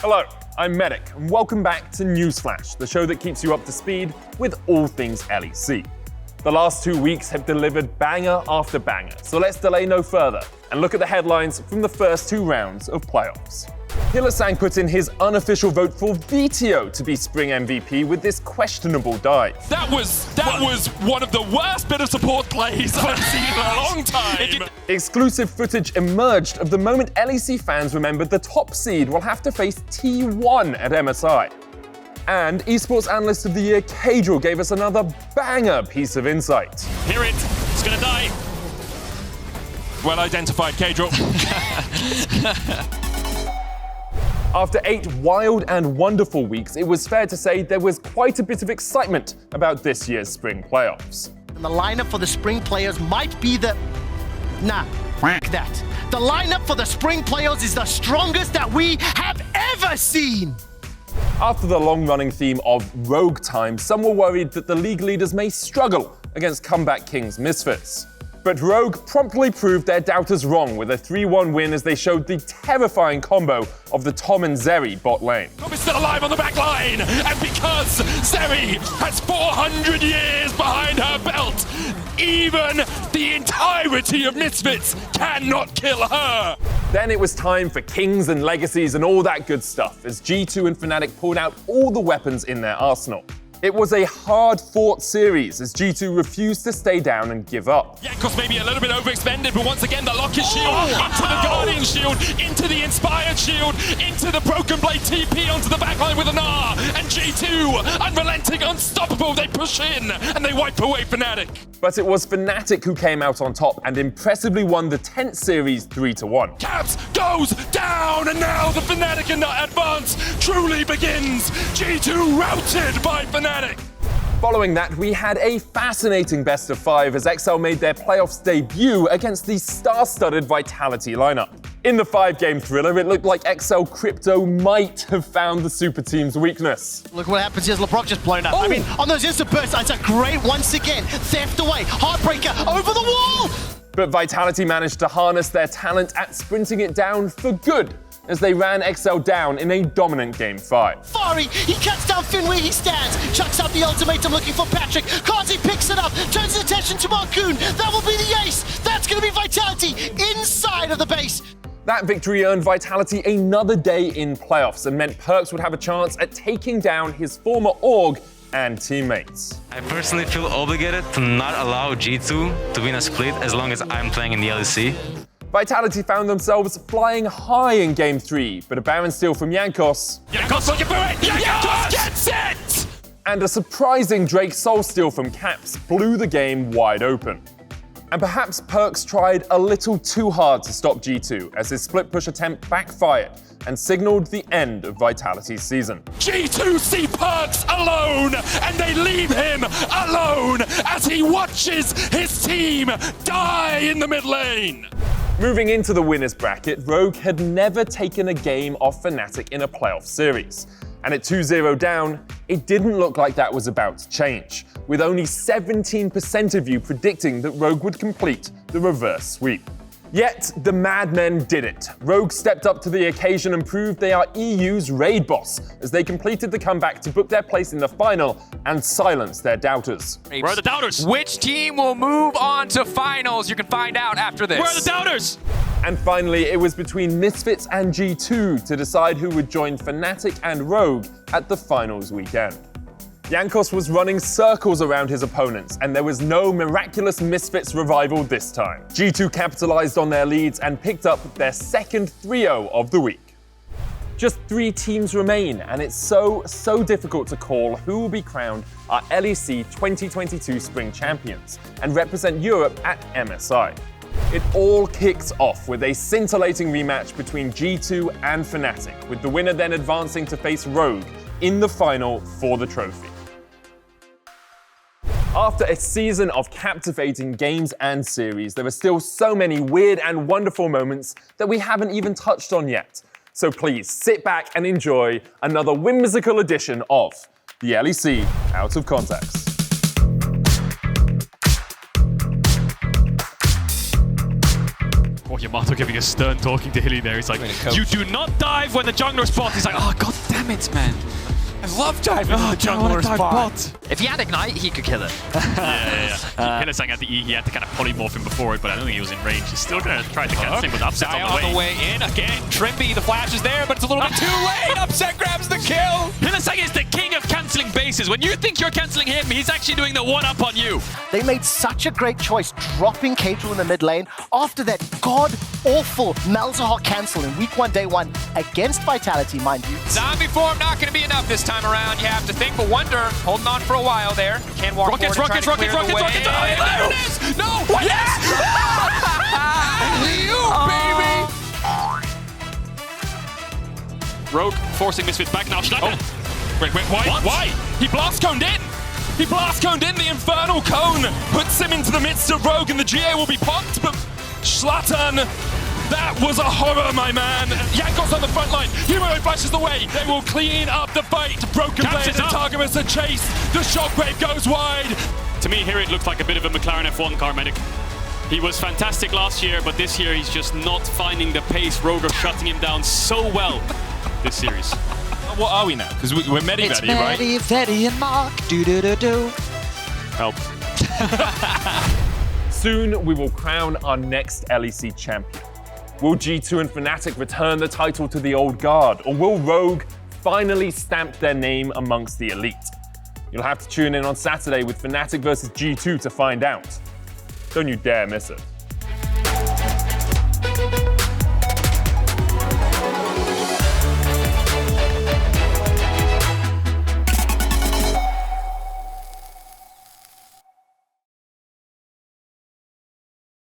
Hello, I'm Medic, and welcome back to Newsflash, the show that keeps you up to speed with all things LEC. The last 2 weeks have delivered banger after banger, so let's delay no further and look at the headlines from the first 2 rounds of playoffs. Hillisang put in his unofficial vote for Vitio to be Spring MVP with this questionable dive. That was one of the worst bit of support plays I've seen in a long time. Exclusive footage emerged of the moment LEC fans remembered the top seed will have to face T1 at MSI. And Esports Analyst of the Year Kadril gave us another banger piece of insight. Hear it, it's gonna die. Well identified, Kadril. After 8 wild and wonderful weeks, it was fair to say there was quite a bit of excitement about this year's spring playoffs. And the lineup for the spring players might be the... Nah, that. The lineup for the spring players is the strongest that we have ever seen! After the long-running theme of Rogue time, some were worried that the league leaders may struggle against comeback kings Misfits. But Rogue promptly proved their doubters wrong with a 3-1 win as they showed the terrifying combo of the Tom and Zeri bot lane. Tom is still alive on the back line, and because Zeri has 400 years behind her belt, even the entirety of Misfits cannot kill her. Then it was time for Kings and Legacies and all that good stuff as G2 and Fnatic pulled out all the weapons in their arsenal. It was a hard-fought series as G2 refused to stay down and give up. Jankos maybe a little bit overextended, but once again the Locket Shield into the Guardian Shield, into the Inspired Shield, into the Broken Blade TP onto the backline with an R, and G2, unrelenting, unstoppable, they push in and they wipe away Fnatic. But it was Fnatic who came out on top and impressively won the 10th series 3-1. Caps goes down, and now the Fnatic advance truly begins. G2 routed by Fnatic. Following that, we had a fascinating best of 5 as XL made their playoffs debut against the star-studded Vitality lineup. In the 5-game thriller, it looked like XL Crypto might have found the super team's weakness. Look what happens here, LeBrock just blown up. I mean, on those instant bursts, it's a great, once again, theft away, Heartbreaker over the wall! But Vitality managed to harness their talent at sprinting it down for good as they ran XL down in a dominant Game 5. Fari, he cuts down Finn where he stands, chucks out the ultimatum looking for Patrick. Kazi picks it up, turns his attention to Marcoon. That will be the ace. That's going to be Vitality inside of the base. That victory earned Vitality another day in playoffs and meant Perkz would have a chance at taking down his former org and teammates. I personally feel obligated to not allow G2 to win a split as long as I'm playing in the LEC. Vitality found themselves flying high in Game 3, but a Baron steal from Jankos. Jankos looking for it! Jankos gets it! And a surprising Drake Soul steal from Caps blew the game wide open. And perhaps Perkz tried a little too hard to stop G2 as his split push attempt backfired and signaled the end of Vitality's season. G2 see Perkz alone, and they leave him alone as he watches his team die in the mid lane. Moving into the winners bracket, Rogue had never taken a game off Fnatic in a playoff series. And at 2-0 down, it didn't look like that was about to change, with only 17% of you predicting that Rogue would complete the reverse sweep. Yet, the Madmen did it. Rogue stepped up to the occasion and proved they are EU's raid boss as they completed the comeback to book their place in the final and silence their doubters. Where are the doubters? Which team will move on to finals? You can find out after this. Where are the doubters? And finally, it was between Misfits and G2 to decide who would join Fnatic and Rogue at the finals weekend. Jankos was running circles around his opponents, and there was no miraculous Misfits revival this time. G2 capitalized on their leads and picked up their second 3-0 of the week. Just 3 teams remain, and it's so difficult to call who will be crowned our LEC 2022 Spring Champions and represent Europe at MSI. It all kicked off with a scintillating rematch between G2 and Fnatic, with the winner then advancing to face Rogue in the final for the trophy. After a season of captivating games and series, there are still so many weird and wonderful moments that we haven't even touched on yet. So please sit back and enjoy another whimsical edition of the LEC Out of Context. Yamato giving a stern talking to Hilly there. He's like, you do not dive when the jungler spot. He's like, oh, god damn it, man. I love diving in the jungler spot. If he had Ignite, he could kill it. Yeah. Hylissang had the E, he had to kind of polymorph him before it, but I don't think he was in range. He's still going to try to cancel him with upsets Die on the way. in again. Trimpy, the flash is there, but it's a little bit too late. Upset grabs the kill. Hylissang is the king of cancelling bases. When you think you're cancelling him, he's actually doing the one-up on you. They made such a great choice dropping K2 in the mid lane after that god-awful Malzahar cancel in week 1, day 1 against Vitality, mind you. Zombie form not going to be enough this time around. You have to think, but Wonder holding on for a while there. Can walk Rockets. forward and try to clear the way. There it is! No! What? Yes! Baby! Rogue forcing Misfits back now. Schlecker. Wait, why? He blast coned in! He blast coned in the Infernal Cone! Puts him into the midst of Rogue and the GA will be popped, but Schlattern, that was a horror, my man! Jankos on the front line, Hero flashes away, they will clean up the fight! Broken Blade and Targamas a chase, the Shockwave goes wide! To me, here it looked like a bit of a McLaren F1 car medic. He was fantastic last year, but this year he's just not finding the pace. Rogue are shutting him down so well this series. What are we now? Because we're Medi, It's right? Medi, Freddy, and Mark. Do. Help. Soon we will crown our next LEC champion. Will G2 and Fnatic return the title to the old guard, or will Rogue finally stamp their name amongst the elite? You'll have to tune in on Saturday with Fnatic versus G2 to find out. Don't you dare miss it.